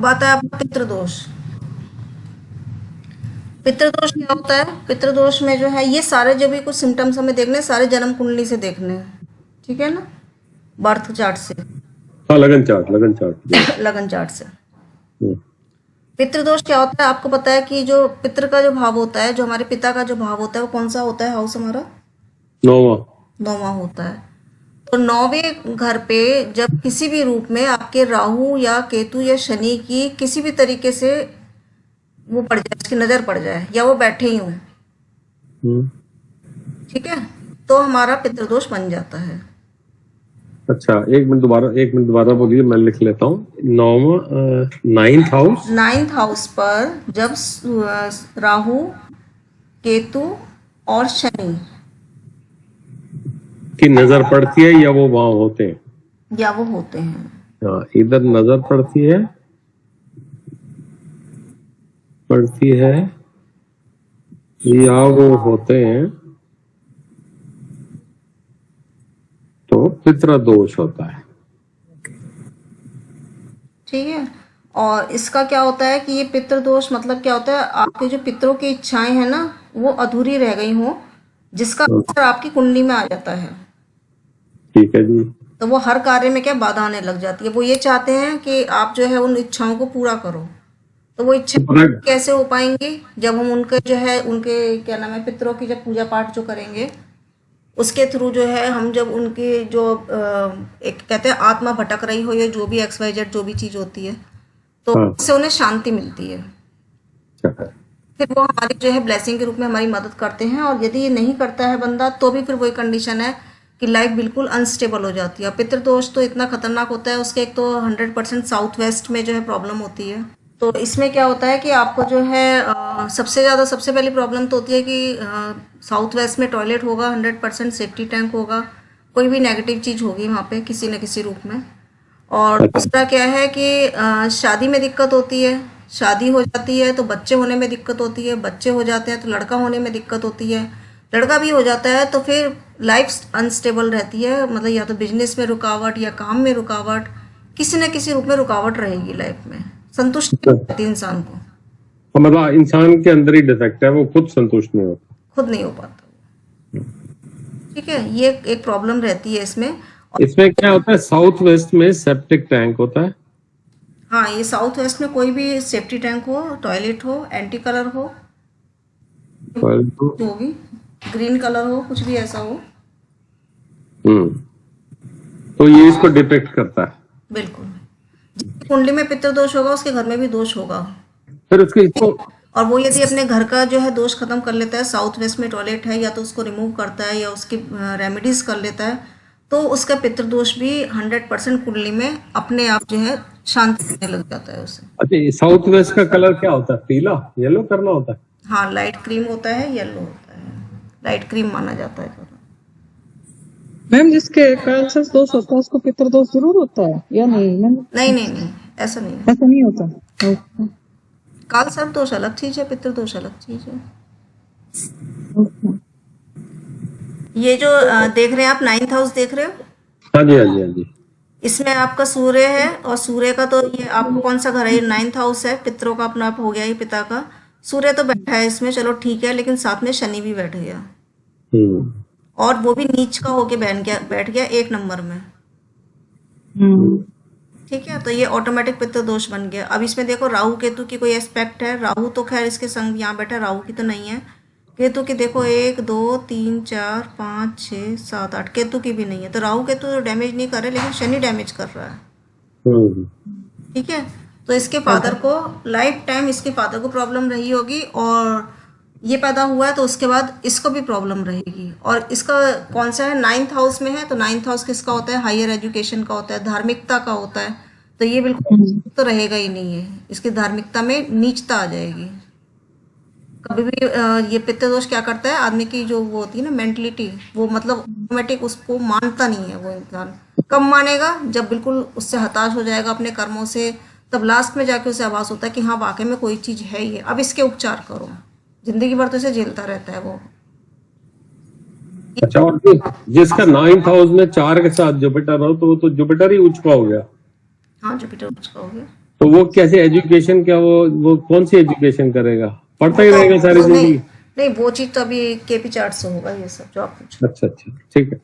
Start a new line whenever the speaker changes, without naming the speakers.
अब आता है आपका पितृदोष। पितृदोष क्या होता है? पितृदोष में जो है ये सारे जो भी कुछ सिम्टम्स हमें देखने हैं, सारे जन्म कुंडली से देखने हैं, ठीक है ना, बर्थ चार्ट से।
हाँ, लगन चार्ट
लगन चार्ट से।
हम्म,
पितृदोष क्या होता है? आपको पता है कि जो पितृ का जो भाव होता है, जो हमारे पिता का जो भाव होता है, वो कौन सा होता है? हाउस हमारा
9वां।
9वां होता है। तो 9वें घर पे जब किसी भी रूप में आपके राहु या केतु या शनि की किसी भी तरीके से वो पड़ जाए, उसकी नजर पड़ जाए, या वो बैठे ही हों,
हम्म,
ठीक है, तो हमारा पितृदोष बन जाता है।
अच्छा, एक मिनट दोबारा बोलिए, मैं लिख लेता हूँ। 9th house.
9th हाउस पर जब राहु, केतु और शनि
की नजर पड़ती है या वो वहां होते हैं?
या वो होते हैं,
हाँ, इधर नजर पड़ती है या वो होते हैं, तो पितृदोष होता है।
ठीक है। और इसका क्या होता है कि ये पितृदोष मतलब क्या होता है? आपके जो पितरों की इच्छाएं हैं ना, वो अधूरी रह गई हों, जिसका असर आपकी कुंडली में आ जाता है।
ठीक है जी।
तो वो हर कार्य में क्या बाधा आने लग जाती है। वो ये चाहते हैं कि आप जो है उन इच्छाओं को पूरा करो। तो वो इच्छा कैसे हो पाएंगी? जब हम उनके जो है उनके क्या नाम है, पितरों की जब पूजा पाठ जो करेंगे, उसके थ्रू जो है हम जब उनकी जो एक कहते हैं आत्मा भटक रही हो, या जो भी XYZ जो भी चीज होती है, तो
हाँ।
उससे उन्हें शांति मिलती है। फिर वो हमारी जो है ब्लेसिंग के रूप में हमारी मदद करते हैं। और यदि ये नहीं करता है बंदा, तो भी फिर वही कंडीशन है कि लाइफ बिल्कुल अनस्टेबल हो जाती है। पितृदोष तो इतना खतरनाक होता है, उसके एक तो 100% साउथ वेस्ट में जो है प्रॉब्लम होती है। तो इसमें क्या होता है कि आपको जो है सबसे पहली प्रॉब्लम तो होती है कि साउथ वेस्ट में टॉयलेट होगा, 100% सेफ्टी टैंक होगा, कोई भी नेगेटिव चीज़ होगी वहाँ पे किसी न किसी रूप में। और दूसरा क्या है कि शादी में दिक्कत होती है, शादी हो जाती है तो बच्चे होने में दिक्कत होती है, बच्चे हो जाते हैं तो लड़का होने में दिक्कत होती है, लड़का भी हो जाता है तो फिर लाइफ अनस्टेबल रहती है। मतलब या तो बिजनेस में रुकावट या काम में रुकावट, किसी न किसी रूप में रुकावट रहेगी लाइफ में, संतुष्टि नहीं रहती इंसान को।
मतलब इंसान के अंदर ही डिफेक्ट है, वो खुद संतुष्ट नहीं होता,
खुद नहीं हो पाता। ठीक है, ये एक प्रॉब्लम रहती है इसमें।
इसमें क्या होता है, साउथ वेस्ट में सेप्टिक टैंक होता है।
हाँ, ये साउथ वेस्ट में कोई भी सेफ्टी टैंक हो, टॉयलेट हो, एंटी कलर हो, जो भी ग्रीन कलर हो, कुछ भी ऐसा हो,
तो ये इसको डिपेक्ट करता है।
बिल्कुल। जिसकी कुंडली में पितृदोष होगा उसके घर में भी दोष होगा।
फिर उसके इसको
और वो यदि अपने घर का जो है दोष खत्म कर लेता है, साउथ वेस्ट में टॉयलेट है, या तो उसको रिमूव करता है या उसकी रेमेडीज कर लेता है, तो उसका पितृदोष भी 100% कुंडली में अपने आप जो है शांति देने लग जाता है उसे।
अच्छा, साउथ वेस्ट का कलर क्या होता है? पीला, येलो करना होता है?
हाँ, लाइट क्रीम होता है, येलो होता है, लाइट क्रीम माना जाता है।
मैम, जिसके कालसर्प दोष होता है उसको पितृदोष जरूर होता है या नहीं मैम?
नहीं, ऐसा नहीं है।
ऐसा नहीं होता। ओके।
काल सर्प दोष अलग चीज है, पितृदोष अलग चीज है।
ओके।
ये जो देख रहे हैं आप 9th हाउस देख रहे हो,
हाँ जी।
इसमें आपका सूर्य है, और सूर्य का तो ये आपको कौन सा घर है? ये 9th हाउस है, पितरों का अपना आप हो गया, ये पिता का। सूर्य तो बैठा है इसमें, चलो ठीक है, लेकिन साथ में शनि भी बैठ गया, और वो भी नीच का होके बैठ गया 1 नंबर में। ठीक है, तो ये ऑटोमेटिक पितृदोष बन गया। अब इसमें देखो राहु केतु की कोई एस्पेक्ट है, राहु तो खैर इसके संग यहाँ बैठा, राहु की तो नहीं है। केतु की देखो 1 2 3 4 5 6 7 8, केतु की भी नहीं है। तो राहु केतु डैमेज नहीं कर रहे, लेकिन शनि डैमेज कर रहा है। ठीक है, तो इसके फादर को लाइफ टाइम इसके फादर को प्रॉब्लम रही होगी, और ये पैदा हुआ है तो उसके बाद इसको भी प्रॉब्लम रहेगी। और इसका कौन सा है? 9th हाउस में है, तो 9th हाउस किसका होता है? हायर एजुकेशन का होता है, धार्मिकता का होता है। तो ये बिल्कुल तो रहेगा ही नहीं है, इसकी धार्मिकता में नीचता आ जाएगी। कभी भी ये पितृदोष क्या करता है, आदमी की जो वो होती है ना मेंटलिटी, वो मतलब ऑटोमेटिक उसको मानता नहीं है। वो इंसान कब मानेगा? जब बिल्कुल उससे हताश हो जाएगा अपने कर्मों से, तब लास्ट में जाके उसे आभास होता है कि हाँ वाकई में कोई चीज है ही है, अब इसके उपचार करो। जिंदगी भर तो इसे झेलता रहता है वो।
अच्छा, और जिसका 9th हाउस में 4 के साथ जुपिटर हो, तो वो तो जुपिटर ही उच्च का हो गया।
हाँ, जुपिटर उच्च का हो गया।
तो वो कैसे एजुकेशन, क्या वो कौन सी एजुकेशन करेगा? पढ़ता ही
वो तो
रहेगा सारी
वो नहीं
जिंदगी?
नहीं वो चीज तो अभी केपी चार्ट से होगा ये सब जो आप पूछ रहे
अच्छा अच्छा, ठीक है।